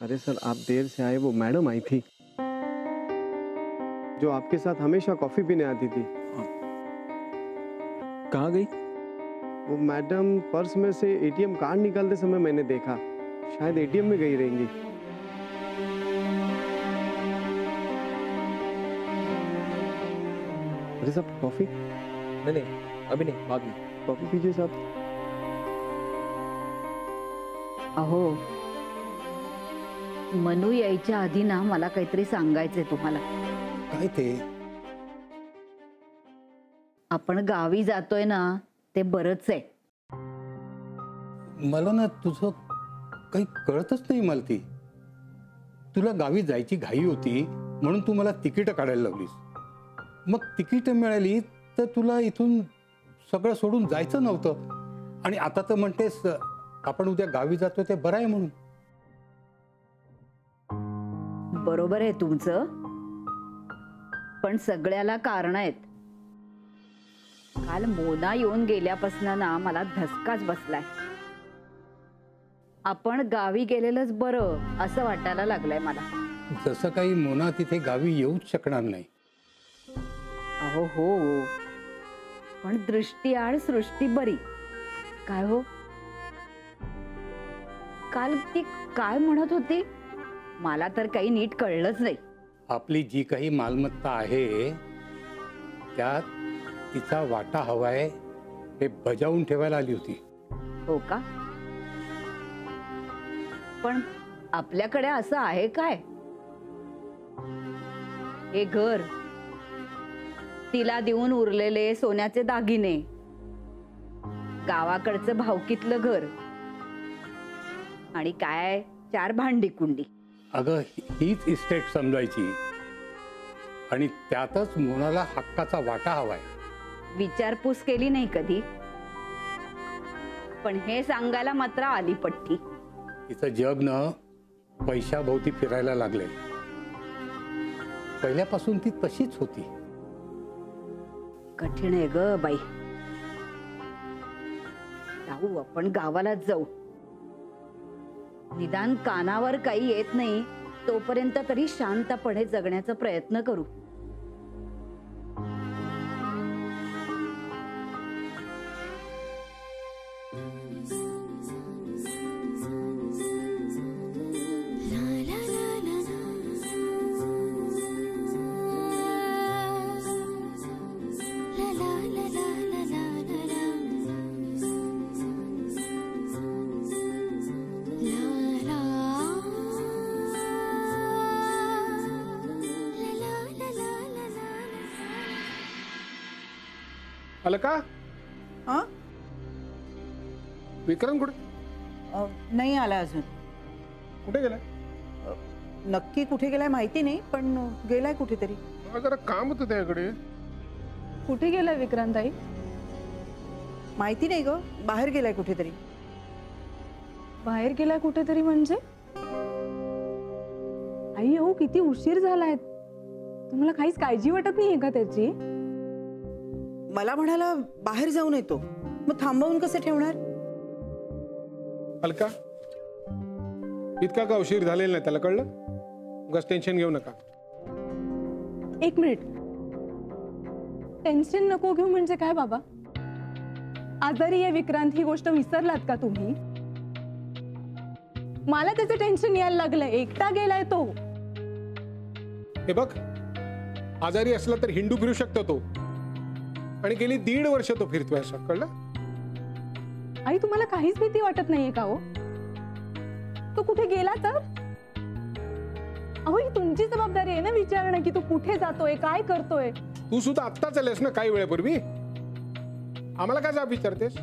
अरे सर, आप देर से आए, वो मैडम आई थी जो आपके साथ हमेशा कॉफी पीने आती थी। कहाँ गई? वो मैडम पर्स में से एटीएम कार्ड निकालते समय मैंने देखा, शायद एटीएम में गई रहेंगी। अरे साहब, कॉफी? नहीं, अभी नहीं, बाद में। कॉफी पीजिए साहब। अहो, मनू यायच्या आधी ना मला काहीतरी सांगायचंय तुम्हाला। काय ते? आपण गावी जातोय ना, ते बरंच आहे। मला ना तुझं काही कळतच नाही मालती। तुला गावी जायची घाई होती म्हणून तू मला तिकीट काढायला लावलीस। मग तिकीट मिळाली तर तुला इथून सगळं सोडून जायचं नव्हतं आणि आता तर म्हणतेस आपण उद्या गावी जातोय ते बरं आहे म्हणून। बरोबर आहे तुमचं, पण सगळ्याला कारण आहेत। काल मोना येऊन गेल्यापासून ना मला धसकाच बसलाय। आपण गावी गेलेलंच बरं असं वाटायला लागलंय मला। जसं काही मोना तिथे गावी येऊच शकणार नाही। अहो हो, पण दृष्टी आड सृष्टी बरी काय हो। काल ती काय म्हणत होती मला तर काही नीट कळलंच नाही। आपली जी काही मालमत्ता आहे त्यात तिचा वाटा हवाय हे बजावून ठेवायला आली होती। हो का? पण आपल्याकडे असं आहे काय? हे घर, तिला देऊन उरलेले सोन्याचे दागिने, गावाकडचं भावकीतलं घर आणि काय 4 भांडी कुंडी। अगं हीच इस्टेट समजायची आणि त्यातच मोनाला हक्काचा वाटा हवाय। विचारपूस केली नाही कधी, पण हे सांगायला मात्र आली पट्टी। तिचं जग न पैशाभोवती फिरायला लागले। पहिल्यापासून ती तशीच होती। कठीण आहे ग बाई। जाऊ आपण गावालाच जाऊ, निदान कानावर काही येत नाही तोपर्यंत तरी शांतपणे जगण्याचा प्रयत्न करू। अलका, हाँ विक्रम कुठे? नाही आला अजून। कुठे गेलाय? नक्की कुठे गेलाय माहिती नाही, पण गेलाय कुठेतरी। जरा काम होतं त्याकडे। कुठे गेलाय विक्रांताई? माहिती नाही ग, बाहेर गेलाय कुठेतरी। बाहेर गेलाय कुठेतरी म्हणजे? आई हो, किती उशीर झालाय, तुम्हाला काहीच काळजी वाटत नाहीये का त्याची? मला म्हणाला बाहेर जाऊन येतो, मग थांबवून कसे ठेवणार? अलका, इतका का उशीर झालेला नाही त्याला कळलं? उगाच टेन्शन घेऊ नका। 1 मिनिट, टेन्शन नको घेऊ म्हणजे काय बाबा? आजारी आहे विक्रांत ही गोष्ट विसरलात का तुम्ही? मला त्याचं टेन्शन यायला लागलंय, एकटा गेलाय तो। हे बघ, आजारी असला तर हिंडू फिरू शकतो तो, आणि गेली 1.5 वर्ष तो फिरतोय असं कळलं? आई तुम्हाला काहीच भीती वाटत नाहीये का हो? तो कुठे गेला तर? अहो ही तुमची जबाबदारी आहे ना विचारणं की तो कुठे जातोय, काय करतोय। तू सुद्धा आत्ताच आलेस ना काही वेळेपूर्वी, आम्हाला काय जाब विचारतेस?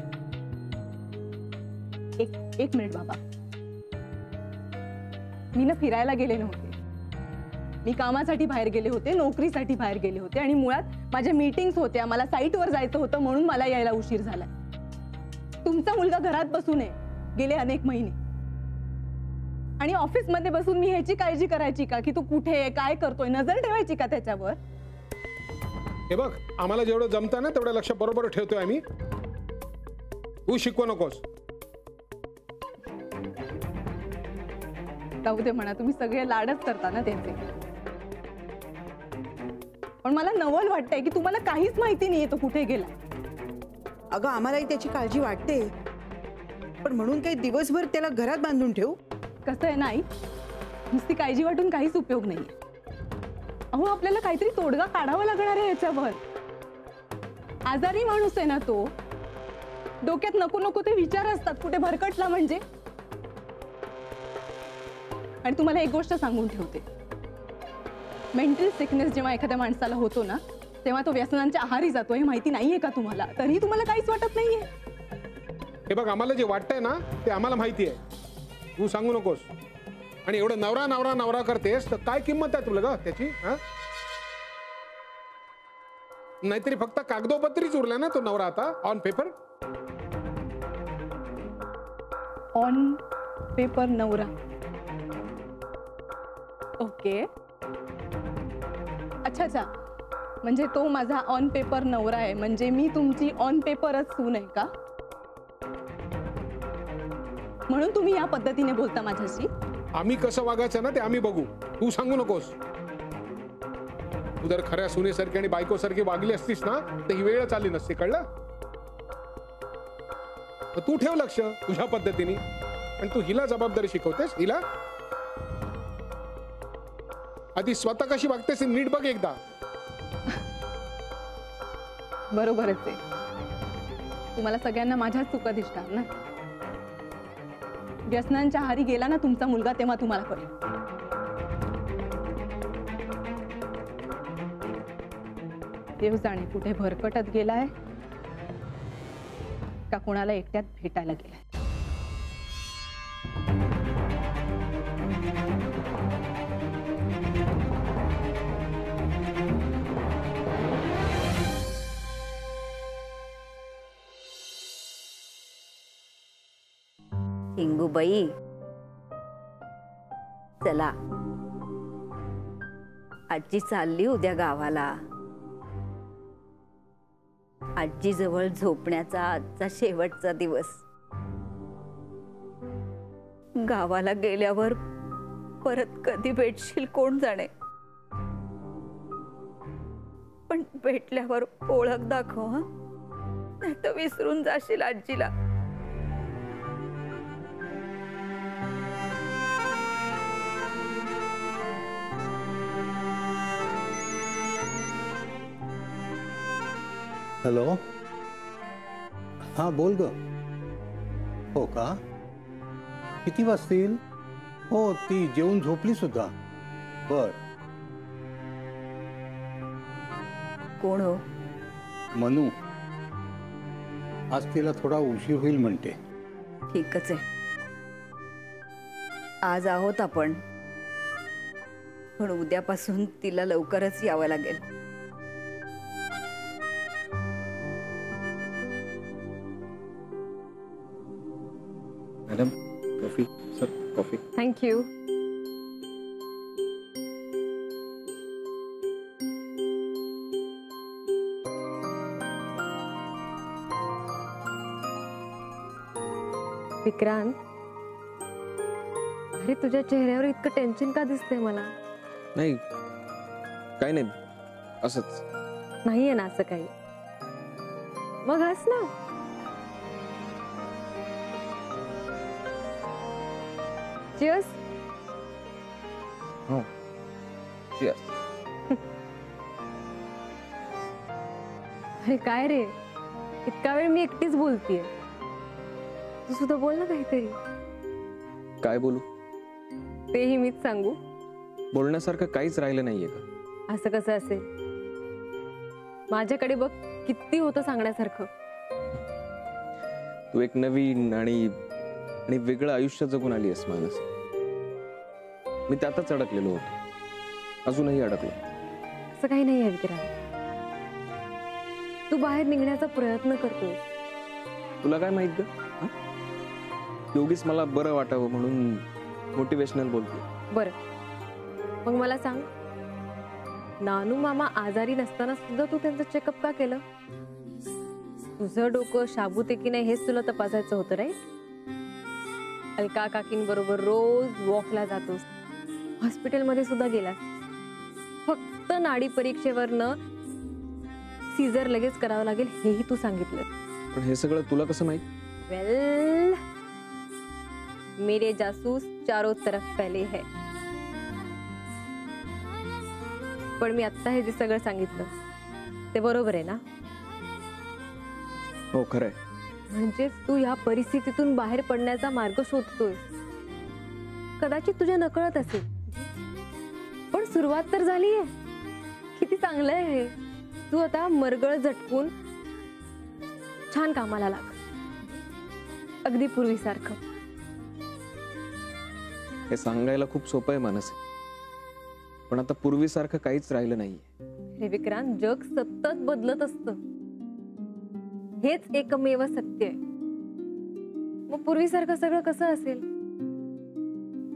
एक मिनिट बाबा, मी ना फिरायला गेले नव्हते, मी कामासाठी बाहेर गेले होते, नोकरीसाठी बाहेर गेले होते आणि मुळात माझ्या मीटिंग्स होत्या, मला साईटवर जायचं होतं म्हणून मला यायला उशीर झाला। तुमचा मुलगा घरात बसून आहे गेले अनेक महिने, आणि ऑफिस मध्ये बसून मी ह्याची काळजी करायची का की तू कुठे आहे, काय करतोय, नजर ठेवायची का त्याच्यावर? हे बघ, आम्हाला जेवढं जमतं ना तेवढं लक्ष बरोबर ठेवतोय आम्ही, तू शिकवू नकोस। जाऊ दे म्हणा, तुम्ही सगळे लाडच करता ना त्याचे. पण मला नवल वाटतंय की तुम्हाला काहीच माहिती नाहीये तो कुठे गेला. अगं आम्हालाही त्याची काळजी वाटते, पण म्हणून काही दिवसभर त्याला घरात बांधून ठेवू? कसं आहे ना आई, नुसती काळजी वाटून काहीच उपयोग नाहीये. अहो आपल्याला काहीतरी तोडगा काढावा लागणार आहे याच्यावर. आजारी माणूस आहे ना तो, डोक्यात नको नको ते विचार असतात, कुठे भरकटला म्हणजे. आणि तुम्हाला एक गोष्ट सांगून ठेवते, मेंटल सिकनेस जेव्हा एखाद्या माणसाला होतो ना, तेव्हा तो व्यसनांच्या आहारी जातो. हे माहिती नाहीये का तुम्हाला? तरी तुम्हाला काहीच वाटत नाहीये. हे बघ, आम्हाला जे वाटतंय ना ते आम्हाला माहिती आहे, तू सांगू नकोस. आणि एवढं नवरा नवरा नवरा करतेस तर काय किंमत आहे तुला ग त्याची? नाहीतरी फक्त कागदोपत्रीच उरलाय ना तो नवरा आता, ऑन पेपर. ऑन पेपर नवरा. ओके, अच्छा अच्छा, म्हणजे तो माझा ऑन पेपर नवरा आहे, म्हणजे मी तुमची ऑन पेपरच सून आहे का? म्हणून तुम्ही या पद्धतीने बोलता माझ्याशी? आम्ही कसं वागायचं ना ते आम्ही बघू, तू सांगू नकोस. तू जर खऱ्या सुनेसारखी आणि बायकोसारखी वागली असतीस ना तर ही वेळ चालली नसते, कळलं? तू ठेव लक्ष तुझ्या पद्धतीने. पण तू हिला जबाबदारी शिकवतेस, हिला. आधी स्वतः कशी वागतेस नीट बघ एकदा. बरोबरच आहे, तुम्हाला सगळ्यांना माझ्याच चुका दिसणार ना. व्यसनांच्या आहारी गेला ना तुमचा मुलगा, तेव्हा तुम्हाला कळेल. देव जाणे कुठे भरकटत गेलाय का कोणाला एकट्यात भेटायला गेलाय. हिंगूबाई, चला आजी चालली उद्या गावाला. आजी जवळ झोपण्याचा आजचा शेवटचा दिवस. गावाला गेल्यावर परत कधी भेटशील कोण जाणे, पण भेटल्यावर ओळख दाखव हा, नाही तर विसरून जाशील आजीला. हॅलो, हां बोल ग. हो का, किती वाजतील? हो, ती जेवून झोपली सुद्धा. बर. कोण हो? मनू. आज तिला थोडा उशीर होईल म्हणते. ठीकच आहे, आज आहोत आपण, पण उद्यापासून तिला लवकरच यावं लागेल. Madam coffee. Sir coffee. Thank you. Vikrant, अरे तुझ्या चेहऱ्यावर इतकं टेन्शन का दिसतंय मला? नाही, काही नाही, असंच. नाहीये ना असं काही? मग हस ना. चिअर्स. हो, चिअर्स. अरे काय रे, इतका वेळ मी एकटीच बोलतीये, तू सुद्धा बोल ना काहीतरी. काय बोलू? तेही मीच सांगू? बोलण्यासारखं काहीच राहिलं नाहीये का? असं कसं असेल? माझ्याकडे बघ किती होतं सांगण्यासारखं. तू एक नवीन आणि वेगळं आयुष्य जगून आली आहेस मानस. मी त्यातच अडकलेलो होतो, अजूनही अडकलो. असं काही नाही आहे विक्रांत, तू बाहेर निघण्याचा प्रयत्न करतोय. तुला काय माहित ग? योगीच मला बरं वाटावं म्हणून मोटिवेशनल बोलते. बरं, मग मला सांग, नानू मामा आजारी नसताना सुद्धा तू त्यांचं चेकअप का केलं? तुझं डोकं शाबूत आहे की नाही हेच तुला तपासायचं होतं, राईट? अलका काकींबरोबर रोज वॉकला जातोस, हॉस्पिटलमध्ये सुद्धा गेलास. फक्त नाडी परीक्षेवरनं सीझर लगेच करावं लागेल हेही तू सांगितलं. पण हे सगळं तुला कसं माहित? वेल, मेरे जासूस चारों तरफ फैले है. पण मी आता हे जे सगळं सांगितलं ते बरोबर आहे ना? हो, खरंय. म्हणजे तू या परिस्थितीतून बाहेर पडण्याचा मार्ग शोधतोय. कदाचित तुझ्या नकळत असेल, पण सुरुवात तर झालीये. किती चांगलं आहे हे. तू आता मरगळ झटकून छान कामाला लाग, अगदी पूर्वीसारखं. हे सांगायला खूप सोपं आहे मानसी, पण आता पूर्वीसारखं काहीच राहिलं नाहीये. हे विक्रांत, जग सतत बदलत असतं, हेच एकमेव सत्य आहे. मग पूर्वीसारखं सगळं कसं असेल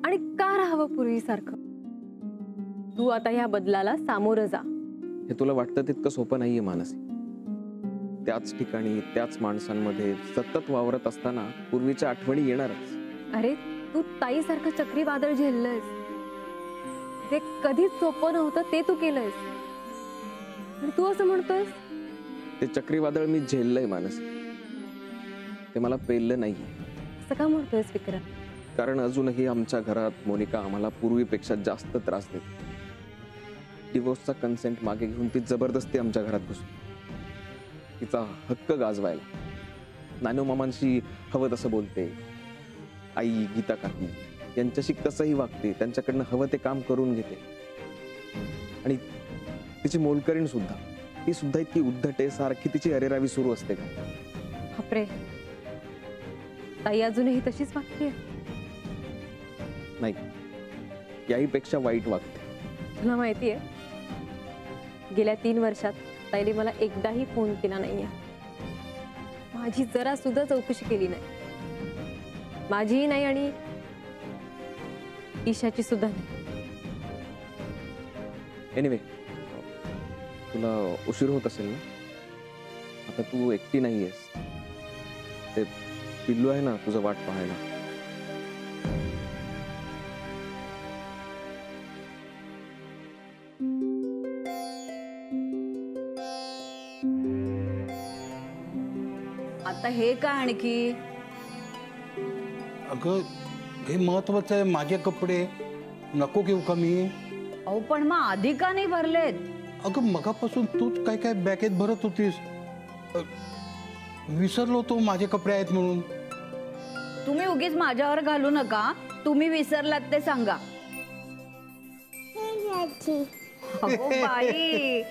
आणि का राहावं पूर्वीसारखं? तू आता या बदलाला सामोरं जा. हे तुला वाटतं तितकं सोपं नाहीये मानसी. त्याच ठिकाणी त्याच माणसांमध्ये सतत वावरत असताना पूर्वीच्या आठवणी येणारच. अरे, तू ताईसारखं चक्रीवादळ झेललंयस. ते कधीच सोपं नव्हतं ते तू केलंयस, आणि तू असं म्हणतोयस? ते चक्रीवादळ मी झेललंय मानसी, ते मला पेललं नाहीये. असं का म्हणतोयस विक्रम? कारण अजूनही आमच्या घरात मोनिका आम्हाला पूर्वीपेक्षा जास्त त्रास देते. डिवोर्सचा कन्सेंट मागे घेऊन ती जबरदस्ती आमच्या घरात घुसली, तिचा हक्क गाजवायला. नानू मामांशी हवं तसं बोलते, आई गीता काकी यांच्याशी कसंही वागते, त्यांच्याकडनं हवं ते काम करून घेते. आणि तिची मोलकरीण सुद्धा, ती सुद्धा इतकी उद्धट आहे, सारखी तिची अरेरावी सुरू असते का? बापरे, ताई अजूनही तशीच वागते? नाही, याहीपेक्षा वाईट वागते. तुला माहितीये, गेल्या 3 वर्षात ताईने मला एकदाही फोन केला नाहीये. माझी जरा सुद्धा चौकशी केली नाही. माझीही नाही आणि ईशाची सुद्धा नाही. एनिवे, तुला उशीर होत असेल ना? आता तू एकटी नाहीयेस. ते पिल्लू आहे ना तुझं वाट पाहायला. आता हे काय आणखी? अगं, हे महत्वाचं आहे. माझे कपडे नको घेऊ का मी? अहो, पण मग आधी का नाही भरलेत? अगं, मगापासून तूच काय काय बॅगेत भरत होतीस. विसरलो तो माझे कपडे आहेत म्हणून. तुम्ही उगीच माझ्यावर घालू नका. तुम्ही विसरलात ते सांगा. अगो बाई,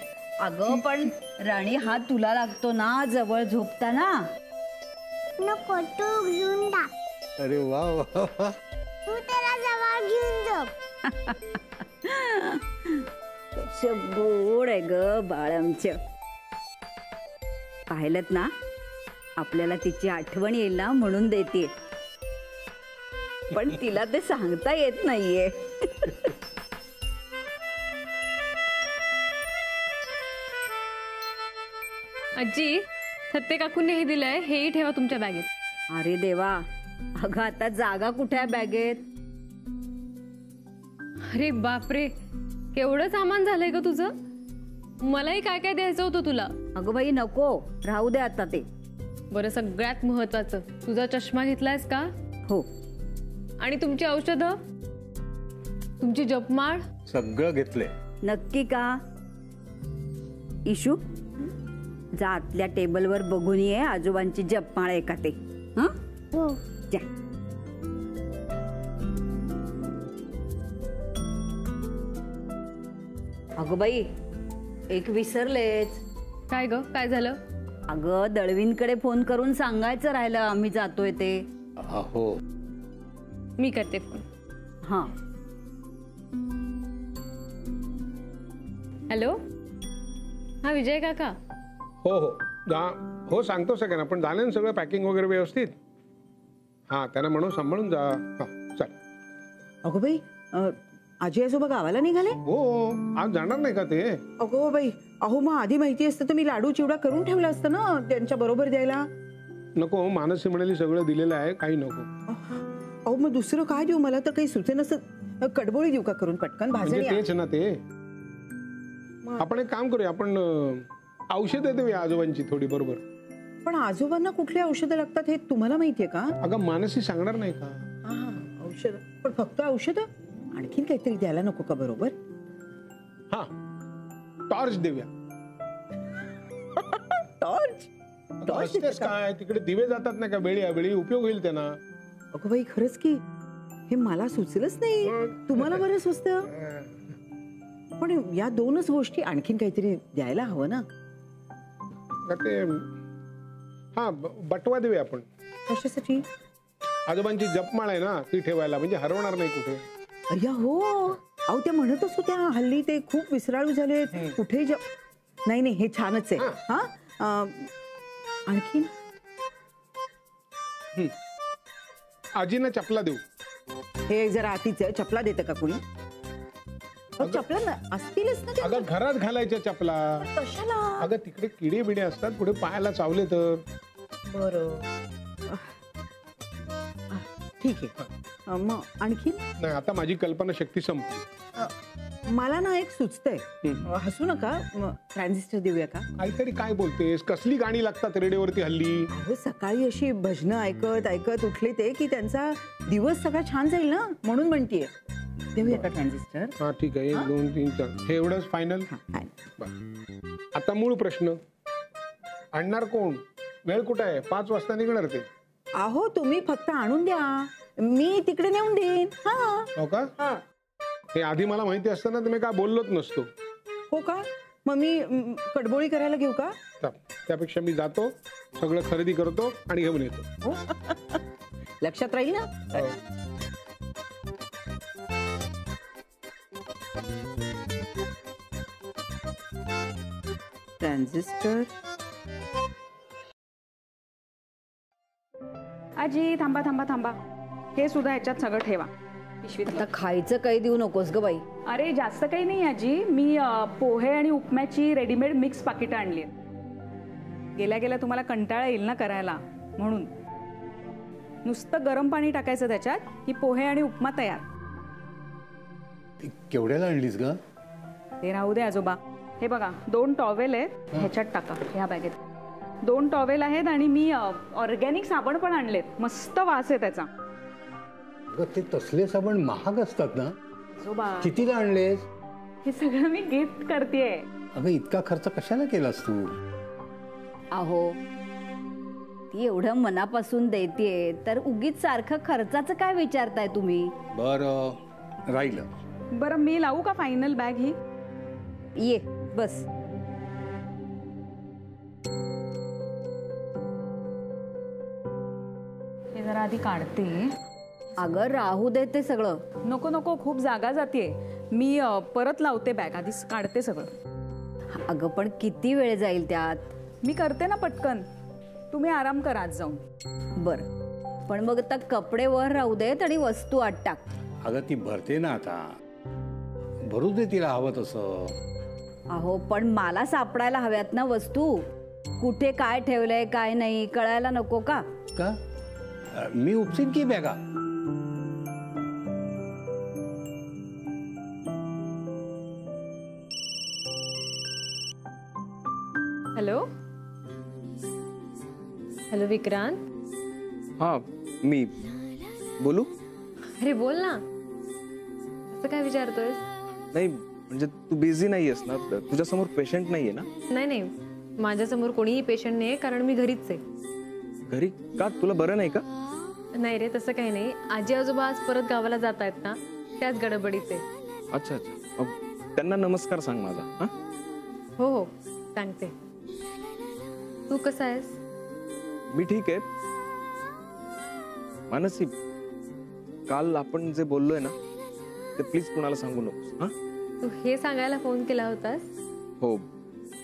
अगं पण राणी, हा तुला लागतो ना जवळ झोपताना? नको, तू घेऊन टाक. अरे वा वा वा. तू त्याला जवळ घेऊन झोप. गोड आहे ग बाळ आमचं. पाहिलं ना, आपल्याला तिची आठवण येईल ना म्हणून देते, पण तिला ते सांगता येत नाहीये. आजी, सत्य काकूंनी हे दिलंय, हेही ठेवा तुमच्या बॅगेत. अरे देवा, अगं आता जागा कुठे आहे बॅगेत? अरे बापरे, केवढं सामान झालंय ग तुझं. मलाही काय काय द्यायचं होतं तुला. अगं बाई नको, राहू दे आता ते. बरं, सगळ्यात महत्वाचं, तुझा चष्मा घेतलायस का? हो. आणि तुमची औषधं, तुमची जपमाळ? सगळं घेतलंय. नक्की का? इशू, जा आतल्या टेबलवर बघून ये आजोबांची जपमाळ आहे का ते. हं? हो. जा. अगं बाई, एक विसरलेच. काय ग, काय झालं? अगं, दळवींकडे फोन करून सांगायचं राहिलं आम्ही जातोय ते. हो, मी करते फोन. हा. हॅलो, हा विजय काका. हो हो हो, सांगतो सगळ्यांना. पण झालं ना सगळं पॅकिंग वगैरे व्यवस्थित? हा, त्यांना म्हणून सांभाळून जा. हा, चल. अगो बाई, आजी आजोबा गावाला निघाले? हो, आज जाणार नाही का ते? अगो बाई, अहो मग आधी माहिती असतं तर मी लाडू चिवडा करून ठेवला असतं ना त्यांच्या बरोबर द्यायला. नको, मानसी म्हणाली सगळं दिलेलं आहे, काही नको. अहो अगं मग दुसरं काय देऊ, मला तर काही सुचे नसत. कडबोळी देऊ का करून पटकन म्हणजे भाजणी तेच ना ते. आपण एक काम करूया, आपण औषधं देऊया आजोबांची थोडी. बरोबर. पण आजोबांना कुठली औषधं लागतात हे तुम्हाला माहितीये का? अगं मानसी सांगणार नाही का? औषध, पण फक्त औषधं, आणखीन काहीतरी द्यायला नको का? बरोबर. हा, टॉर्च देऊया. टॉर्च? टॉर्च असतेच काय, तिकडे दिवे जातात ना का वेळी उपयोग होईल त्यांना. अगं बाई खरंच की, हे मला सुचलंच नाही. तुम्हाला बरं सुचतं. पण या दोनच गोष्टी, आणखीन काहीतरी द्यायला हवं ना. ते हा बटवा देऊया आपण. कशासाठी? आजोबांची जपमाळ आहे ना, ती ठेवायला, म्हणजे हरवणार नाही कुठे. अरे हो, अहो त्या म्हणतच होत्या हल्ली ते खूप विसराळू झाले, कुठे नाही नाही, हे छानच आहे. हा, आणखीन आजीना चपला देऊ. हे जरा आतीच चपला देतं का कोणी? चपला असतीलच ना. अगं घरात घालायच्या चपला. कशाला? अगं तिकडे किडे बिडे असतात, पुढे पायाला चावले तर. बरं, ठीक आहे. मग आणखीन? नाही, आता माझी कल्पना शक्ती संपली. मला ना एक सुचतंय, हसू नका. ट्रान्झिस्टर देऊया का? काहीतरी काय बोलतेस? कसली गाणी लागतात रेडिओवरती हल्ली? अहो सकाळी अशी भजनं ऐकत ऐकत उठले ते की त्यांचा दिवस सगळा छान जाईल ना, म्हणून म्हणतीये. देऊया का ट्रान्झिस्टर? हा ठीक आहे. 1 2 3 4 हे एवढंच फायनल. आता मूळ प्रश्न, आणणार कोण? वेळ कुठे आहे? 5 वाजता निघणार ते. अहो तुम्ही फक्त आणून द्या, मी तिकडे नेऊन देईन. हो का? हे आधी मला माहिती असतं ना तर मी काय बोललोच नसतो. हो का? मग मी कडबोळी करायला घेऊ का? त्यापेक्षा मी जातो, सगळं खरेदी करतो आणि घेऊन येतो. लक्षात राहील ना? ट्रान्झिस्टर. आजी थांबा थांबा थांबा, हे सुद्धा ह्याच्यात सगळं ठेवा पिशवीत. आता खायचं काही देऊ नकोस ग बाई. अरे जास्त काही नाही आजी, मी पोहे आणि उपम्याची रेडीमेड मिक्स पाकिटं आणली आहेत. गेल्या गेल्या तुम्हाला कंटाळा येईल ना करायला, म्हणून. नुसतं गरम पाणी टाकायचं त्याच्यात, की पोहे आणि उपमा तयार. केवढ्याला आणलीस ग? ते राहू दे आजोबा. हे बघा 2 टॉवेल आहेत, ह्याच्यात टाका, ह्या बॅगेत. 2 टॉवेल आहेत आणि मी ऑर्गॅनिक साबण पण आणलेत, मस्त वास आहे त्याचा. ते तसले साबण महाग असतात ना. आजोबा कितीला आणलेस? हे सगळं मी गिफ्ट करतेय. अगं इतका खर्च कशाला केलास तू? अहो ती एवढं मनापासून देतेय तर उगीच सारखं खर्चाचं काय विचारताय तुम्ही? बरं राहिलं. बरं मी लावू का फायनल बॅग ही? ये बस. हे जरा आधी काढते. अगं राहू दे ते सगळं. नको नको, खूप जागा जाते. मी परत लावते बॅग, आधीच काढते सगळं. अगं पण किती वेळ जाईल त्यात? मी करते ना पटकन, तुम्ही आराम करा आज जाऊन. बर, पण मग आता कपडे वर राहू देत आणि वस्तू आत टाक. अगं ती भरते ना आता, भरू दे तिला हवं तसं. अहो पण मला सापडायला हव्यात ना वस्तू. कुठे काय ठेवलंय काय नाही कळायला नको का? का मी उपसीन की बॅगा? Hello hello Vikrant. हा मी बोलू? अरे बोल ना, असं काय विचारतोय? नाही म्हणजे तू बिझी नाहीयेस ना? तुझ्यासमोर पेशंट नाहीये ना? नाही नाही, माझ्यासमोर कोणीही पेशंट नाही, कारण मी घरीच आहे. घरी का? तुला बरं नाही का? नाही रे, तसं काही नाही. आजी आजोबा आज परत गावाला जात आहेत ना, त्याच गडबडीत आहे. अच्छा अच्छा, त्यांना नमस्कार सांग माझा. हा हो हो सांगते. तू कसा आहेस? मी ठीक आहे. मानसी, काल आपण जे बोललोय ना ते प्लीज कुणाला सांगू नकोस. हा, तू हे सांगायला फोन केला होतास? हो.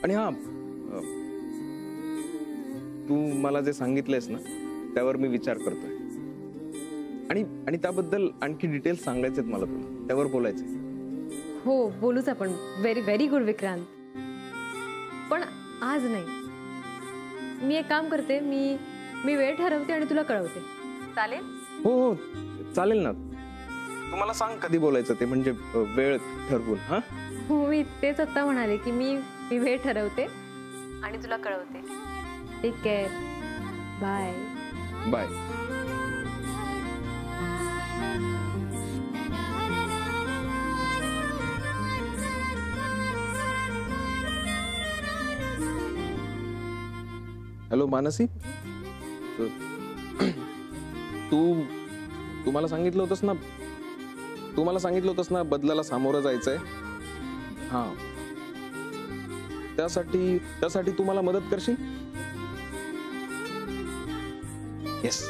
आणि हा, तू मला जे सांगितलंयस ना त्यावर मी विचार करतोय. आणि त्याबद्दल आणखी डिटेल्स सांगायचे आहेत मला तुला, त्यावर बोलायचे. हो बोलूच आपण. Very very good Vikrant. पण आज नाही. मी एक काम करते, मी वेळ ठरवते आणि तुला कळवते. चालेल? हो हो चालेल ना, तुम्हाला सांग कधी बोलायचं ते, म्हणजे वेळ ठरवून. हा हो, मी तेच आता म्हणाले की मी वेळ ठरवते आणि तुला कळवते. Take care. Bye. Bye. Hello Mansi, तू मला सांगितलं होतंस ना बदलाला सामोरं जायचंय. हा, त्यासाठी तू मला मदत करशील? येस.